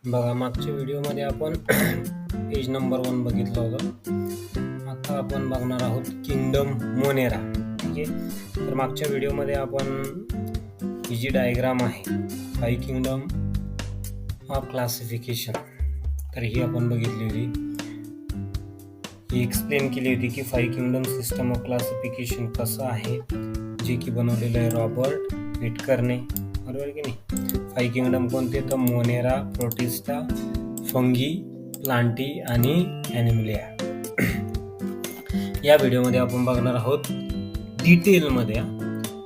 बघा, मागच्या व्हिडिओमध्ये आपण पेज नंबर 1 बघितलं होतं. आता आपण बघणार आहोत किंगडम मोनेरा. ठीक आहे. तर मागच्या व्हिडिओमध्ये आपण ही जी डायग्राम आहे, 5 किंगडम ऑफ क्लासिफिकेशन, तर ही आपण बघितली होती. ही एक्सप्लेन केली होती की 5 किंगडम सिस्टम ऑफ क्लासिफिकेशन कसं आहे, जे की बनवलेलं आहे रॉबर्ट विटकरने, बरोबर की नाही. 5 किंगडम कोणते, तर मोनेरा, प्रोटिस्टा, फंगी, प्लांटी आणि ॲनिमलिया. या व्हिडिओमध्ये आपण बघणार आहोत डिटेलमध्ये.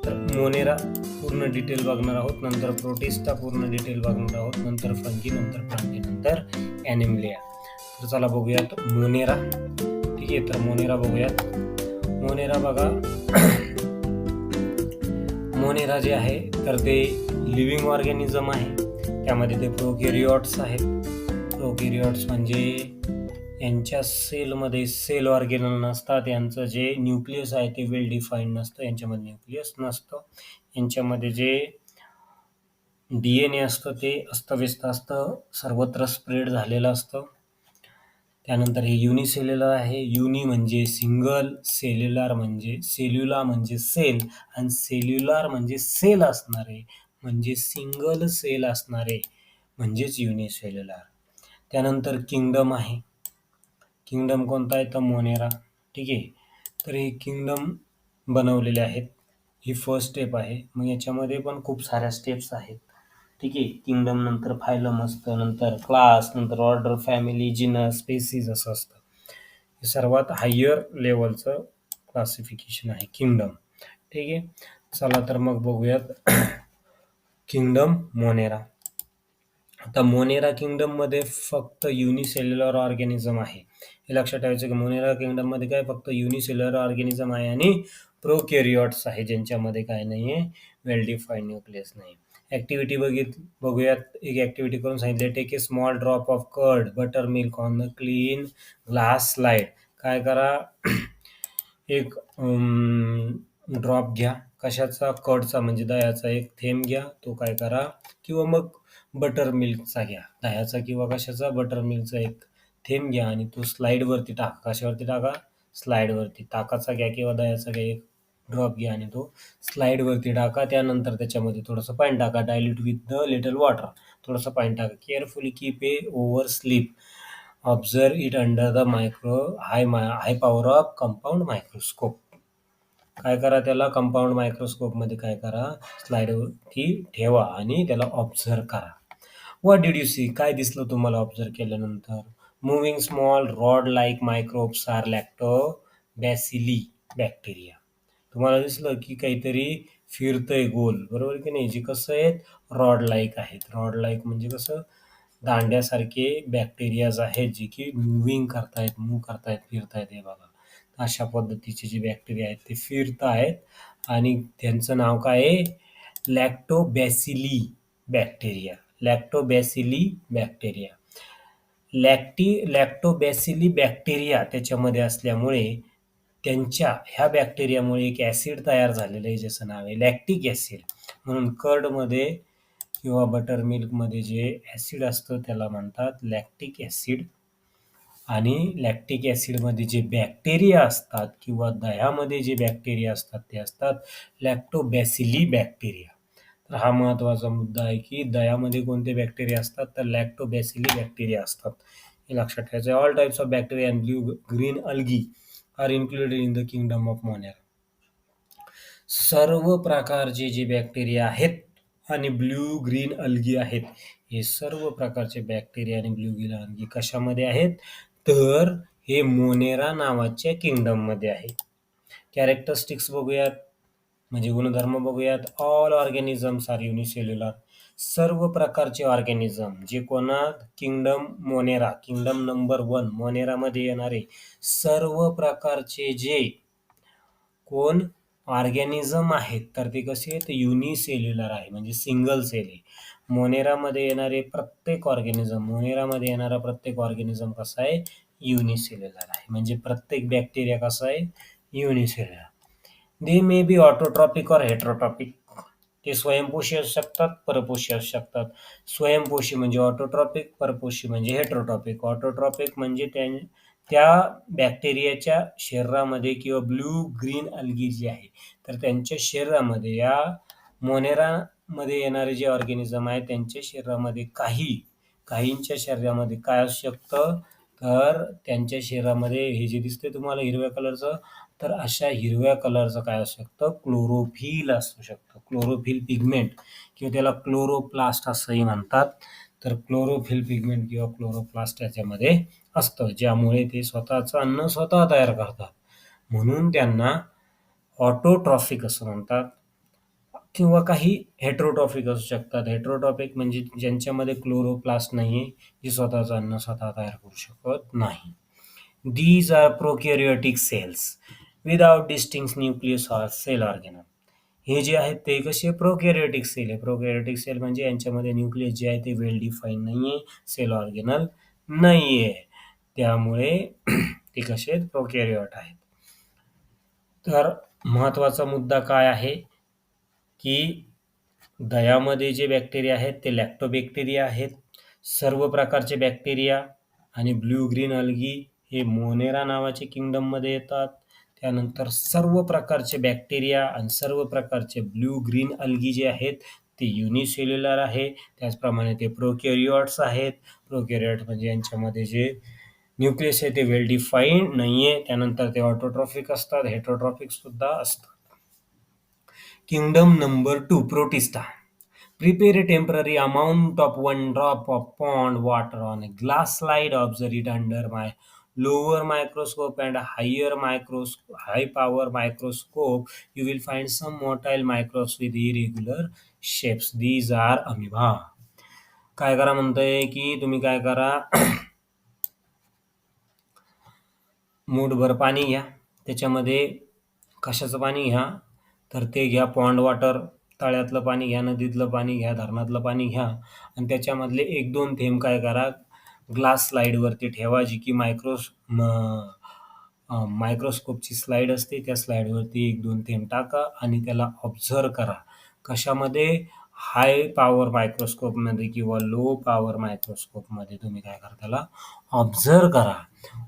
तर मोनेरा पूर्ण डिटेल बघणार आहोत, नंतर प्रोटिस्टा पूर्ण डिटेल बघणार आहोत, नंतर फंगी, नंतर प्लांटी, नंतर ॲनिमलिया. तर चला बघूयात मोनेरा. ठीक आहे, तर मोनेरा बघूयात. मोनेरा बघा, मोनेरा जे आहे तर ते लिव्हिंग ऑर्गॅनिझम आहे. त्यामध्ये ते प्रोकॅरियोट्स आहेत. प्रोकॅरियोट्स म्हणजे यांच्या सेलमध्ये सेल ऑर्गेनल नसतात. यांचं जे न्यूक्लियस आहे ते वेल डिफाईन्ड नसतं. यांच्यामध्ये न्यूक्लियस नसतं. यांच्यामध्ये जे DNA असतं ते अस्तव्यस्त असतं, सर्वत्र स्प्रेड झालेलं असतं. त्यानंतर हे युनिसेल्युलर आहे. युनि म्हणजे सिंगल, सेल्युलर म्हणजे सेल्युला म्हणजे सेल, आणि सेल्युलर म्हणजे सेल असणारे, म्हणजे सिंगल सेल असणारे म्हणजेच युनिसेल्युलर. त्यानंतर किंगडम आहे. किंगडम कोणता आहे, तर मोनेरा. ठीक आहे. तर हे किंगडम बनवलेले आहेत. ही फर्स्ट स्टेप आहे. मग याच्यामध्ये पण खूप साऱ्या स्टेप्स आहेत. ठीक आहे. किंगडम नंतर फायलम असतं, नंतर क्लास, नंतर ऑर्डर, फॅमिली, जिनस, स्पेसीज असं असतं. हे सर्वात हायर लेवलचं क्लासिफिकेशन आहे किंगडम. ठीक आहे. चला तर मग बघूयात किंगडम मोनेरा. आता मोनेरा किंगडम मध्ये फक्त युनिसेल्युलर ऑर्गॅनिझम आहे. हे लक्षात ठेवायचं की मोनेरा किंगडम मध्ये काय फक्त युनिसेल्युलर ऑर्गॅनिझम आहे आणि प्रोकॅरियोट्स आहे, ज्यांच्यामध्ये काय नाहीये, वेल डिफाईन्ड न्यूक्लियस नाही. ऍक्टिव्हिटी बघूयात. एक ऍक्टिव्हिटी करून सांगितले, take a small drop of curd butter milk on the clean glass slide. काय करा, एक ड्रॉप घ्या कशाचा, कर्डचा म्हणजे दह्याचा एक थेंब घ्या, तो काय करा, किंवा मग बटर मिल्कचा घ्या, दह्याचा किंवा कशाचा, बटर मिल्कचा एक थेंब घ्या आणि तो स्लाइडवरती टाका. कशावरती टाका, स्लाइडवरती. ताकाचा घ्या किंवा दह्याचा घ्या, एक ड्रॉप घ्या आणि तो स्लाइडवरती टाका. त्यानंतर त्याच्यामध्ये थोडंसं पाणी टाका, dilute with the little water. थोडंसं पाणी टाका. Carefully keep a over sleep. Observe it under the high power of compound microscope. काय करा, त्याला कंपाऊंड मायक्रोस्कोपमध्ये काय करा, स्लाइडवरती ठेवा आणि त्याला ऑब्झर्व करा. व्हॉट डिड यू सी, काय दिसलं तुम्हाला ऑब्झर्व केल्यानंतर? Moving small rod like microbes are lactobacilli bacteria. तुम्हाला दिसलं की काहीतरी फिरतंय गोल, बरोबर की नाही, जे कसं आहेत, रॉड लाईक आहेत. रॉड लाईक म्हणजे कसं, दांड्यासारखे बॅक्टेरियाज आहेत जे की मूव्हिंग करतायत, मूव्ह करतायत, फिरतायत. हे बघा, अशा पद्धतीचे जे बॅक्टेरिया आहेत ते फिरत आहेत आणि त्यांचं नाव काय आहे, लॅक्टोबॅसिली बॅक्टेरिया. लॅक्टोबॅसिली बॅक्टेरिया. लॅक्टोबॅसिली बॅक्टेरिया त्याच्यामध्ये असल्यामुळे त्यांच्या ह्या बॅक्टेरियामुळे एक ॲसिड तयार झालेलं आहे, ज्याचं नाव आहे लॅक्टिक ॲसिड. म्हणून कर्डमध्ये किंवा बटर मिल्कमध्ये जे ॲसिड असतं त्याला म्हणतात लॅक्टिक ॲसिड. आणि लॅक्टिक ॲसिडमध्ये जे बॅक्टेरिया असतात किंवा दह्यामध्ये जे बॅक्टेरिया असतात ते असतात लॅक्टोबॅसिली बॅक्टेरिया. तर हा महत्त्वाचा मुद्दा आहे की दह्यामध्ये कोणते बॅक्टेरिया असतात, तर लॅक्टोबॅसिली बॅक्टेरिया असतात. हे लक्षात ठेवायचं. All types of bacteria and blue green algae are included in the kingdom of Monera. सर्व प्रकारचे जे बॅक्टेरिया आहेत आणि ब्ल्यू ग्रीन अल्गी आहेत, हे सर्व प्रकारचे बॅक्टेरिया आणि ब्ल्यू ग्रीन अल्गी कशामध्ये आहेत, तर हे मोनेरा नावाच्या किंगडम मध्ये आहे. कॅरेक्टरिस्टिक्स बघूयात, म्हणजे गुणधर्म बघूयात. All organisms are unicellular. सर्व प्रकारचे ऑर्गॅनिझम जे कोणा, किंगडम मोनेरा, किंगडम नंबर 1 मोनेरामध्ये येणारे सर्व प्रकारचे जे कोण ऑर्गॅनिझम आहेत, तर ते कसे आहेत, युनिसेल्युलर आहे, म्हणजे सिंगल सेल आहे. मोनेरामध्ये येणारे प्रत्येक ऑर्गॅनिझम, मोनेरामध्ये येणारा प्रत्येक ऑर्गॅनिझम कसा आहे, युनिसेल्युलर आहे. म्हणजे प्रत्येक बॅक्टेरिया कसा आहे, unicellular. They may be autotrophic और हेट्रोट्रॉपिक. ते स्वयंपोषी असू शकतात, परपोषी असू शकतात. स्वयंपोषी म्हणजे ऑटोट्रॉपिक, परपोषी म्हणजे हेटेरोट्रॉपिक. ऑटोट्रॉपिक म्हणजे त्या बॅक्टेरियाच्या शरीरामध्ये किंवा ब्लू ग्रीन अल्गी जी आहे, तर त्यांच्या शरीरामध्ये या मोनेरामध्ये येणारे जे ऑर्गॅनिझम आहे त्यांच्या शरीरामध्ये काहींच्या शरीरामध्ये काय असू शकतं, तर त्यांच्या शरीरामध्ये हे जे दिसते तुम्हाला हिरव्या कलरचं, तर अशा हिरव्या कलरचं काय असू शकतं, क्लोरोफिल असू शकतं. क्लोरोफिल पिगमेंट किंवा त्याला क्लोरोप्लास्ट असंही म्हणतात. तर क्लोरोफिल पिगमेंट किंवा क्लोरोप्लास्ट याच्यामध्ये असतं, ज्यामुळे ते स्वतःचं अन्न स्वतः तयार करतात. म्हणून त्यांना ऑटोट्रॉफिक असं म्हणतात. किंवा काही हेटेरोट्रॉफिक असू शकतात. हेटेरोट्रॉफिक म्हणजे ज्यांच्यामध्ये क्लोरोप्लास्ट नाहीये, जे स्वतःचं अन्न स्वतः तयार करू शकत नाही. These are prokaryotic cells without distinct nucleus or cell organelle. हे जे आहेत ते कसे प्रोकॅरियोटिक सेल आहे. प्रोकॅरियोटिक सेल म्हणजे यांच्यामध्ये न्यूक्लियस जे आहे ते वेल डिफाईन नाहीये, सेल ऑर्गेनल नाहीये. त्यामुळे ते कसे आहेत, प्रोकॅरियोट आहेत. तर महत्वाचा मुद्दा काय आहे, की दह्यामध्ये जे बॅक्टेरिया आहेत ते लॅक्टोबॅक्टेरिया आहेत. सर्व प्रकारचे बॅक्टेरिया आणि ब्लू ग्रीन अल्गी हे मोनेरा नावाचे किंगडममध्ये येतात. त्यानंतर सर्व प्रकारचे बॅक्टेरिया आणि सर्व प्रकारचे ब्लू ग्रीन अल्गी जे आहेत ते युनिसेल्युलर आहे. त्याचप्रमाणे ते प्रोकॅरियोट्स आहेत. प्रोकॅरियोट म्हणजे यांच्यामध्ये जे न्यूक्लियस आहे ते वेल डिफाईन्ड नाहीये. त्यानंतर ते ऑटोट्रॉफिक असतात, हेटेरोट्रॉफिक सुद्धा असतात. Kingdom number 2, Protista. Prepare a temporary amount of 1 drop of pond water on a glass slide. Observe it under my lower microscope and high power microscope. You will find some motile microbes with irregular shapes. These are amoeba. काय करा म्हणतंय की तुम्ही काय करा, मूठभर पाणी घ्या. त्याच्यामध्ये कशाचं पाणी घ्या, तर ते घ्या पॉन्ड वॉटर. तळ्यातलं पाणी घ्या, नदीतलं पाणी घ्या, धरणातलं पाणी घ्या आणि त्याच्यामधले 1-2 थेंब काय करा, ग्लास स्लाईडवरती ठेवा, जी की मायक्रोस्कोपची स्लाईड असते. त्या स्लाईडवरती 1-2 थेंब टाका आणि त्याला ऑब्झर्व करा. कशामध्ये, हाय पॉवर मायक्रोस्कोपमध्ये किंवा लो पॉवर मायक्रोस्कोपमध्ये तुम्ही काय करा, त्याला ऑब्झर्व करा.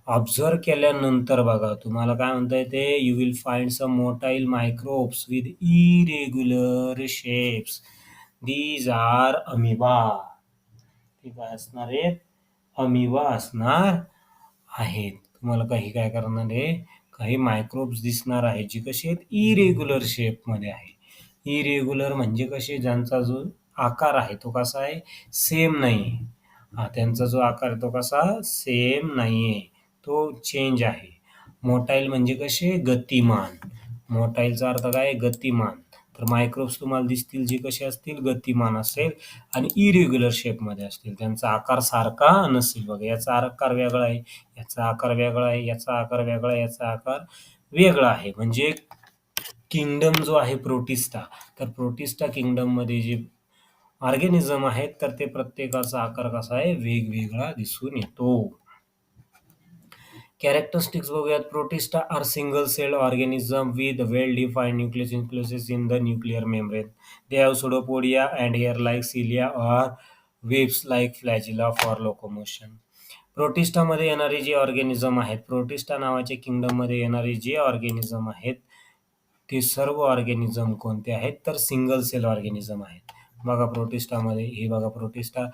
ऑब्झर्व केल्यानंतर बघा तुम्हाला काय म्हणता येते, you will find some motile microbes with irregular shapes. These are amoeba. ते काय असणार आहेत, अमिबा असणार आहेत. तुम्हाला काय करणार आहे, काही मायक्रोब्स दिसणार आहेत जी कशी आहेत, इरेग्युलर शेपमध्ये आहे. इरेग्युलर म्हणजे कसे, ज्यांचा जो आकार आहे तो कसा आहे, सेम नाही. त्यांचा जो आकार आहे तो कसा, सेम नाहीये, तो चेंज आहे. मोटाईल म्हणजे कसे, गतिमान. मोटाईलचा अर्थ काय, गतिमान. तर मायक्रोब्स तुम्हाला दिसतील जे कसे असतील, गतिमान असेल आणि इरेग्युलर शेपमध्ये असतील. त्यांचा आकार सारखा नसेल. बघा, याचा आकार वेगळा आहे, याचा आकार वेगळा आहे, याचा आकार वेगळा आहे, याचा आकार वेगळा आहे. म्हणजे किंगडम जो आहे प्रोटिस्टा, तर प्रोटिस्टा किंगडममध्ये जे ऑर्गॅनिझम आहेत तर ते प्रत्येकाचा आकार कसा आहे, वेगवेगळा दिसून येतो. कॅरेक्टरिस्टिक्स बघूयात. Protista are single cell organism with well defined nucleus encloses in the nuclear membrane. They have pseudopodia and hair like cilia or webs like flagella for locomotion. प्रोटिस्टामध्ये येणारे जे ऑर्गॅनिझम आहेत, प्रोटिस्टा नावाच्या किंगडममध्ये येणारे जे ऑर्गॅनिझम आहेत ते सर्व ऑर्गॅनिझम कोणते आहेत, तर सिंगल सेल ऑर्गॅनिझम आहेत. बघा प्रोटिस्टामध्ये, हे बघा प्रोटिस्टा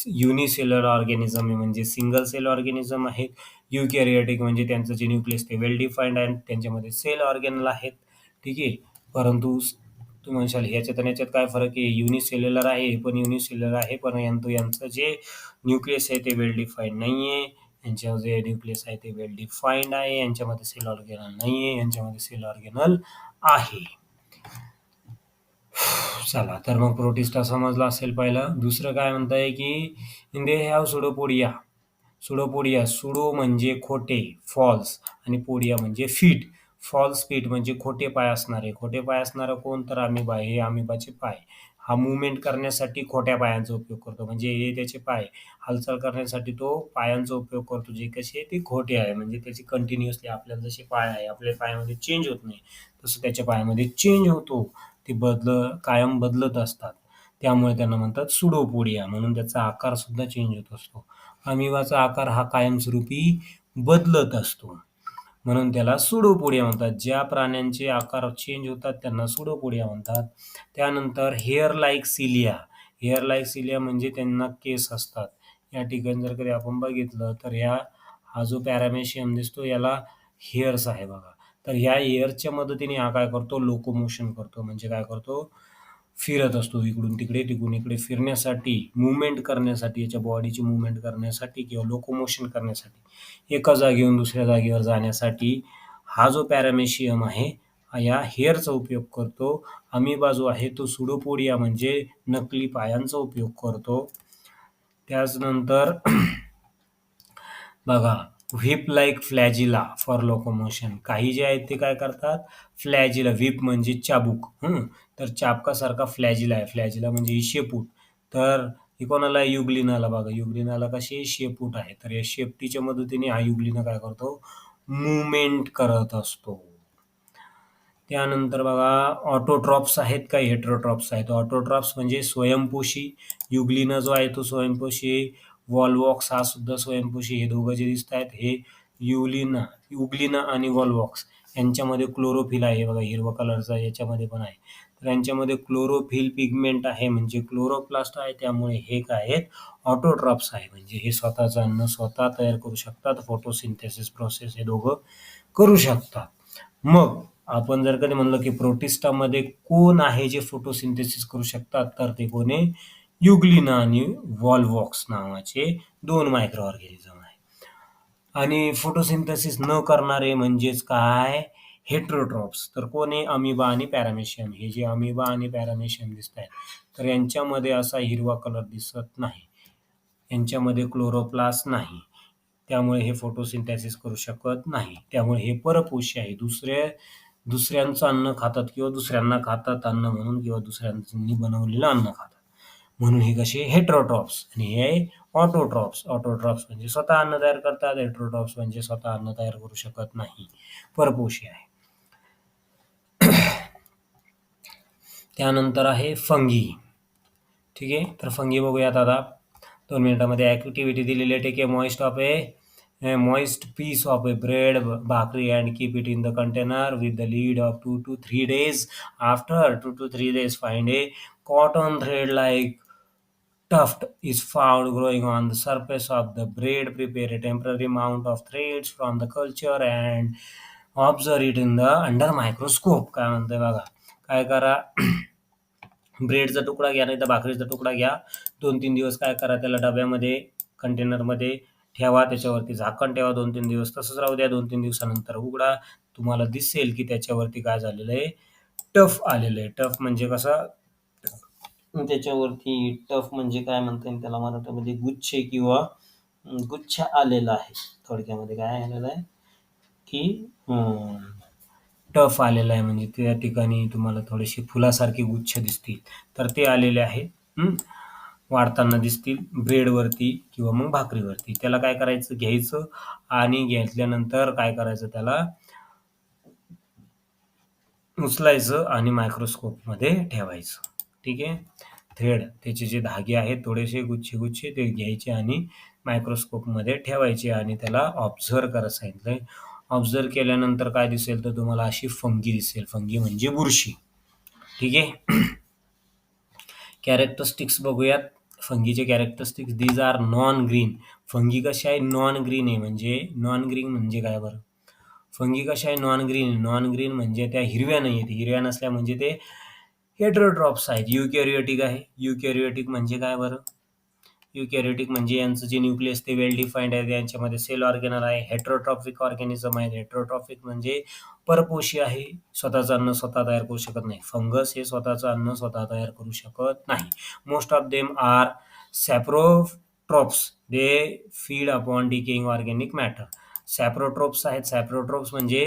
युनिसेल्युलर ऑर्गॅनिझम आहे, म्हणजे सिंगल सेल ऑर्गॅनिझम आहेत. युकॅरियोटिक म्हणजे त्यांचं जे न्यूक्लियस ते वेल डिफाईन्ड आहे, त्यांच्यामध्ये सेल ऑर्गॅनल आहेत. ठीक आहे, परंतु तुम्ही म्हणशाल ह्याच्यात आणि याच्यात काय फरक आहे, युनिसेल्युलर आहे, हे पण युनिसेल्युलर आहे, परंतु यांचं जे न्यूक्लियस आहे ते वेल डिफाईन्ड नाही आहे. यांच्या जे न्यूक्लियस आहे ते वेल डिफाईन्ड आहे. यांच्यामध्ये सेल ऑर्गॅनल नाही आहे, यांच्यामध्ये सेल ऑर्गॅनल आहे. चला, तर मग प्रोटिस्टा समजला असेल पहिला. दुसरं काय म्हणताय की in they have pseudopodia. Pseudopodia, pseudo म्हणजे खोटे, फॉल्स, आणि पोडिया म्हणजे फीट. फॉल्स फीट म्हणजे खोटे पाय असणारे. खोटे पाय असणारं कोण, तर अमिबा. हे अमिबाचे पाय. हा मुवमेंट करण्यासाठी खोट्या पायांचा उपयोग करतो, म्हणजे हे त्याचे पाय हालचाल करण्यासाठी तो पायांचा उपयोग करतो, जे कसे ते खोटे आहे. म्हणजे त्याची कंटिन्युअसली आपल्याला जसे पाय आहे, आपल्या पायामध्ये चेंज होत नाही, तसं त्याच्या पायामध्ये चेंज होतो. ते कायम बदलत असतात. त्यामुळे त्यांना म्हणतात सुडोपोडिया, म्हणून त्याचा आकार सुद्धा चेंज होत असतो. अमिबाचा आकार हा कायमस्वरूपी बदलत असतो, म्हणून त्याला सुडोपोडिया म्हणतात. ज्या प्राण्यांचे आकार चेंज होतात त्यांना सुडोपोडिया म्हणतात. त्यानंतर hair like cilia. Hair like cilia म्हणजे त्यांना केस असतात. या ठिकाणी जर कधी आपण बघितलं तर हा जो पॅरामेशियम दिसतो याला हेअर्स आहे बघा. तर ह्या हेअर्सच्या मदतीने हा काय करतो, लोकोमोशन करतो. म्हणजे काय करतो, फिरत असतो इकडून तिकडे तिकडून इकडे फिरण्यासाठी, मुवमेंट करण्यासाठी, याच्या बॉडीची मुवमेंट करण्यासाठी किंवा लोकोमोशन करण्यासाठी, एका जागेवरून दुसऱ्या जागेवर जाण्यासाठी हा जो पॅरामेशियम आहे या हेअरचा उपयोग करतो. अमिबा जो आहे तो सुडोपोडिया म्हणजे नकली पायांचा उपयोग करतो. त्याचनंतर बघा, whip like flagella for locomotion. काही जे आहेत ते काय करतात, फ्लॅजिला, व्हिप म्हणजे चाबूक, तर चाबकासारखा फ्लॅजिला आहे. फ्लॅजिला म्हणजे ही शेपूट. तर ही कोणाला, युग्लिनाला. बघा, युग्लिनाला कशी शेपूट आहे. तर या शेपटीच्या मदतीने हा युग्लिना काय करतो, मुवमेंट करत असतो. त्यानंतर बघा, ऑटोट्रॉप्स आहेत काही हेटेरोट्रॉप्स आहेत. ऑटोट्रॉप्स म्हणजे स्वयंपोषी. युग्लिना जो आहे तो स्वयंपोषी, वॉलवॉक्स हा सुद्धा स्वयंपोषी. हे दोघं जे दिसत आहेत हे युग्लिना आणि वॉलवॉक्स यांच्यामध्ये क्लोरोफिल आहे. बघा, हिरवा कलरचा याच्यामध्ये पण आहे. तर यांच्यामध्ये क्लोरोफिल पिगमेंट आहे, म्हणजे क्लोरोप्लास्ट आहे. त्यामुळे हे काय आहेत, ऑटोट्रॉप्स आहे. म्हणजे हे स्वतःचं अन्न स्वतः तयार करू शकतात. फोटोसिंथेसिस प्रोसेस हे दोघं करू शकतात. मग आपण जर कधी म्हणलं की प्रोटिस्टामध्ये कोण आहे जे फोटोसिंथेसिस करू शकतात, तर ते कोण आहे, युग्लिना आणि वॉलवॉक्स नावाचे 2 मायक्रो ऑर्गॅनिझम आहे. आणि फोटोसिंथेसिस न करणारे म्हणजेच काय, हेटेरोट्रॉप्स. तर कोण आहे, अमिबा आणि पॅरामेशियम. हे जे अमिबा आणि पॅरामेशियम दिसत आहेत तर यांच्यामध्ये असा हिरवा कलर दिसत नाही, यांच्यामध्ये क्लोरोप्लास्ट नाही, त्यामुळे हे फोटोसिंथेसिस करू शकत नाही. त्यामुळे हे परपोषी आहे. दुसऱ्यांचं अन्न खातात किंवा दुसऱ्यांना खातात अन्न म्हणून, किंवा दुसऱ्यांनी बनवलेलं अन्न खातात म्हणून हे कसे, हेटेरोट्रॉप्स. आणि हे ऑटोट्रॉप्स. ऑटोट्रॉप्स म्हणजे स्वतः अन्न तयार करतात. हेटेरोट्रॉप्स म्हणजे स्वतः अन्न तयार करू शकत नाही, परपोषी आहे. त्यानंतर आहे फंगी. ठीक आहे, तर फंगी बघूयात आता 2 मिनिटांमध्ये. ॲक्टिव्हिटी दिलेली आहे. Take a moist piece of a bread, bhakri, and keep it in the container with the lid of 2 to 3 days. After 2 to 3 days, find a cotton thread like tuft is found growing on the surface of the bread. Prepare a temporary amount of threads from the culture and observe it in the under microscope. काय म्हणतंय बघा, काय करा, ब्रेडचा तुकडा घ्या नाही तर भाकरीचा तुकडा घ्या. 2-3 दिवस काय करा, त्याला डब्यामध्ये, कंटेनरमध्ये ठेवा. त्याच्यावरती झाकण ठेवा. 2-3 दिवस तसंच राहू द्या. 2-3 दिवसानंतर उघडा. तुम्हाला दिसेल की त्याच्यावरती काय झालेलं आहे, टफ आलेलं आहे. टफ म्हणजे कसं, त्याच्यावरती टफ म्हणजे काय म्हणता येईल त्याला मराठीमध्ये, गुच्छ किंवा गुच्छ आलेला आहे. थोडक्यामध्ये काय आलेलं आहे की टफ आलेला आहे, म्हणजे त्या ठिकाणी तुम्हाला थोडेसे फुलासारखे गुच्छ दिसतील, तर ते आलेले आहेत. वाढताना दिसतील ब्रेडवरती किंवा मग भाकरीवरती. त्याला काय करायचं, घ्यायचं आणि घेतल्यानंतर काय करायचं, त्याला उचलायचं आणि मायक्रोस्कोपमध्ये ठेवायचं. ठीक आहे, थ्रेड, त्याचे जे धागे आहेत थोडेसे गुच्छे ते घ्यायचे आणि मायक्रोस्कोपमध्ये ठेवायचे आणि त्याला ऑब्झर्व करायला सांगितलंय. ऑब्झर्व केल्यानंतर काय दिसेल, तर तुम्हाला अशी फंगी दिसेल. फंगी म्हणजे बुरशी. ठीक आहे, कॅरेक्टरिस्टिक्स बघूयात. फंगीचे characteristics, these are non green. Fungi कशी आहे, नॉन ग्रीन आहे. म्हणजे नॉन ग्रीन म्हणजे काय बरं, फंगी कशा आहे, नॉन ग्रीन. नॉन ग्रीन म्हणजे त्या हिरव्या नाही आहेत. हिरव्या नसल्या म्हणजे ते हेटेरोट्रॉप्स आहेत. युकॅरियोटिक आहे. युकॅरियोटिक म्हणजे काय बरं, युकॅरियोटिक म्हणजे यांचं जे न्यूक्लियस ते वेल डिफाईन्ड आहे. यांच्यामध्ये सेल ऑर्गेनल आहे. हेटेरोट्रॉफिक ऑर्गॅनिझम आहे. हेटेरोट्रॉफिक म्हणजे परपोषी आहे, स्वतःचं अन्न स्वतः तयार करू शकत नाही. फंगस हे स्वतःचं अन्न स्वतः तयार करू शकत नाही. Most of them are saprotrophs. They feed upon decaying organic matter. Saprotrophs आहेत. सॅप्रोट्रोप्स म्हणजे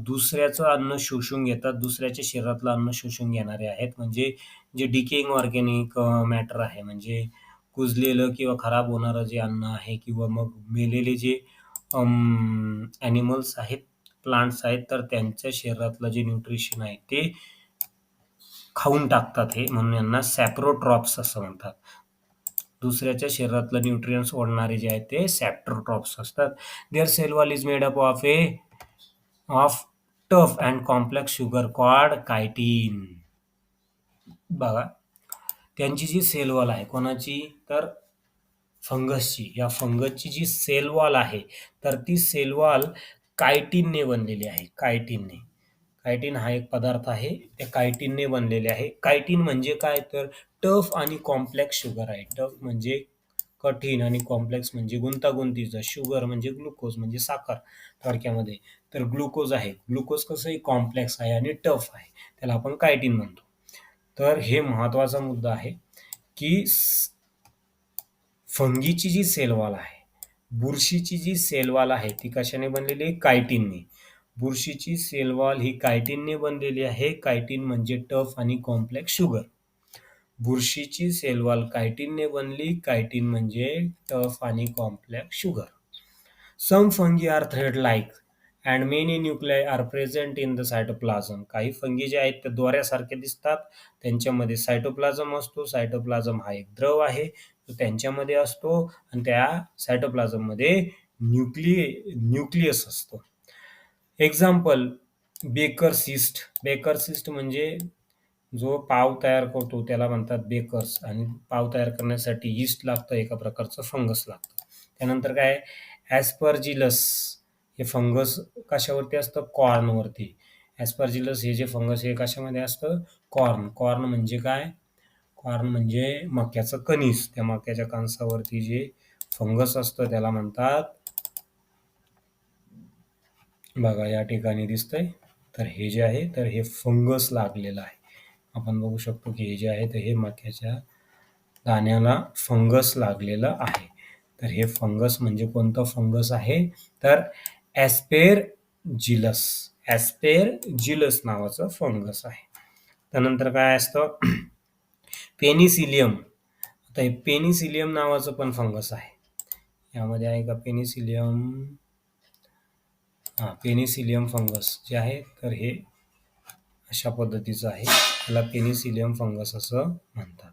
दुसऱ्याचं अन्न शोषून घेतात, दुसऱ्याच्या शरीरातलं अन्न शोषून घेणारे आहेत. म्हणजे जे डिकेइंग ऑर्गॅनिक मॅटर आहे, म्हणजे कुजलेलं किंवा खराब होणारं जे अन्न आहे, किंवा मग मेलेले जे ॲनिमल्स आहेत, प्लांट्स आहेत, तर त्यांच्या शरीरातलं जे न्यूट्रिशन आहे ते खाऊन टाकतात हे, म्हणून यांना सॅप्रोट्रॉप्स असं म्हणतात. दुसऱ्याच्या शरीरातलं न्यूट्रियन्स ओढणारे जे आहेत ते सॅप्रोट्रॉप्स असतात. Their cell wall is made up of tough and complex sugar called chitin. बघा, त्यांची जी सेल वॉल आहे कोणाची, तर फंगसची. या फंगसची जी सेल वॉल आहे तर ती सेल वॉल कायटीनने बनलेली आहे. कायटीन हा एक पदार्थ आहे, त्या कायटीनने बनलेले आहे. कायटीन म्हणजे काय, तर टफ आणि कॉम्प्लेक्स शुगर आहे. टफ म्हणजे कठीण आणि कॉम्प्लेक्स म्हणजे गुंतागुंतीचं. शुगर म्हणजे ग्लुकोज म्हणजे साखर थोडक्यामध्ये. तर ग्लुकोज आहे, ग्लुकोज कसंही कॉम्प्लेक्स आहे आणि टफ आहे, त्याला आपण कायटीन म्हणतो. तर हे महत्वाचा मुद्दा आहे की फंगीची जी सेल वॉल आहे, बुरशीची जी सेल वॉल आहे ती कशाने बनलेली आहे, कायटीनने. बुरशीची सेल वॉल ही कायटीनने बनलेली आहे. कायटीन म्हणजे टफ आणि कॉम्प्लेक्स शुगर. बुरशीची सेल वॉल कायटीनने बनली. कायटीन म्हणजे टफ आणि complex sugar. Some fungi are thread like and many nuclei are present in the cytoplasm. काही फंगी जे आहेत ते दोऱ्यासारखे दिसतात, त्यांच्यामध्ये सायटोप्लाझम असतो. सायटोप्लाझम हा एक द्रव आहे, तो त्यांच्यामध्ये असतो आणि त्या सायटोप्लाझममध्ये न्यूक्लियस असतो. एक्झाम्पल, बेकर सिस्ट म्हणजे जो पाव तयार करतो त्याला म्हणतात बेकर्स, आणि पाव तयार करण्यासाठी यीस्ट लागतं, एका प्रकारचं फंगस लागतं. त्यानंतर काय, ॲस्परजिलस हे फंगस कशावरती असतं, कॉर्नवरती. ॲस्परजिलस हे जे फंगस हे कशामध्ये असतं, कॉर्न म्हणजे काय, कॉर्न म्हणजे मक्याचं कणीस. त्या मक्याच्या कणसावरती जे फंगस असतं त्याला म्हणतात, बघा या ठिकाणी दिसतंय, तर हे जे आहे तर हे फंगस लागलेलं आहे. आपण बघू शकतो की हे जे आहे तर हे मक्याच्या दाण्याला फंगस लागलेलं आहे. तर हे फंगस म्हणजे कोणतं फंगस आहे, तर ॲस्पेरजिलस नावाचं फंगस आहे. त्यानंतर काय असतं, पेनिसिलियम. आता हे पेनिसिलियम नावाचं पण फंगस आहे. यामध्ये आहे का पेनिसिलियम फंगस जे आहे तर हे अशा पद्धतीचं आहे. त्याला पेनिसिलियम फंगस असं म्हणतात,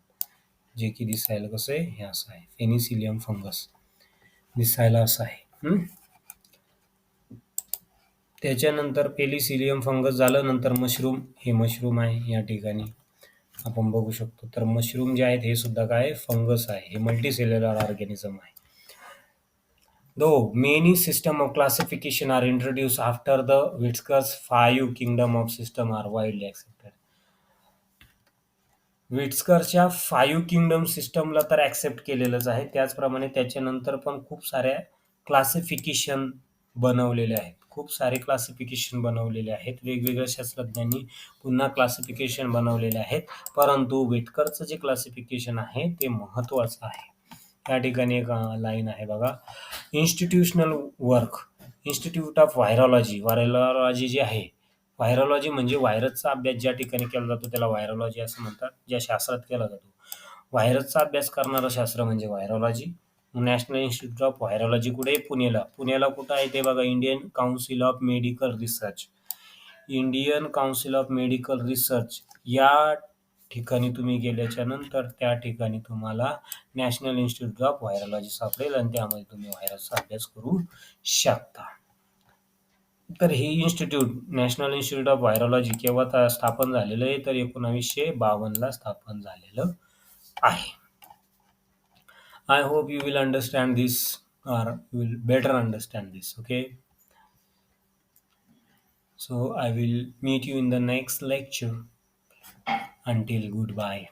जे की दिसायला कसं आहे, हे असं आहे. पेनिसिलियम फंगस दिसायला असं आहे. त्याच्यानंतर पेनिसिलियम फंगस झालं, नंतर हे मशरूम आहे या ठिकाणी आपण बघू शकतो. तर मशरूम जे आहेत हे सुद्धा काय, फंगस आहे. हे मल्टीसेल्युलर ऑर्गॅनिझम आहे. Though many systems of classification are introduced after the Whitaker's 5 kingdom of system are widely accepted. विट्स्करच्या 5 kingdom सिस्टमला तर ॲक्सेप्ट केलेलंच आहे. त्याचप्रमाणे त्याच्यानंतर पण खूप साऱ्या क्लासिफिकेशन बनवलेले आहेत. खूप सारे क्लासिफिकेशन बनवलेले आहेत. वेगवेगळ्या शास्त्रज्ञांनी पुन्हा क्लासिफिकेशन बनवलेले आहेत. परंतु विटकरचं जे क्लासिफिकेशन आहे ते महत्त्वाचं आहे. या ठिकाणी एक लाईन आहे बघा, institutional work, institute of virology जे आहे, व्हायरॉलॉजी म्हणजे व्हायरसचा अभ्यास ज्या ठिकाणी केला जातो त्याला व्हायरॉलॉजी असं म्हणतात, ज्या शास्त्रात केला जातो. व्हायरसचा अभ्यास करणारं शास्त्र म्हणजे virology. National institute of virology कुठे, पुण्याला कुठं आहे ते बघा, Indian council of medical research या ठिकाणी तुम्ही गेल्याच्या नंतर त्या ठिकाणी तुम्हाला नॅशनल इन्स्टिट्यूट ऑफ व्हायरॉलॉजी सापडेल आणि त्यामध्ये तुम्ही व्हायरसचा अभ्यास करू शकता. तर हे institute, national institute of virology केव्हा स्थापन झालेलं आहे, तर 1952 स्थापन झालेलं आहे. I hope you will understand this, or you will better understand this. Okay, so I will meet you in the next lecture. Until goodbye.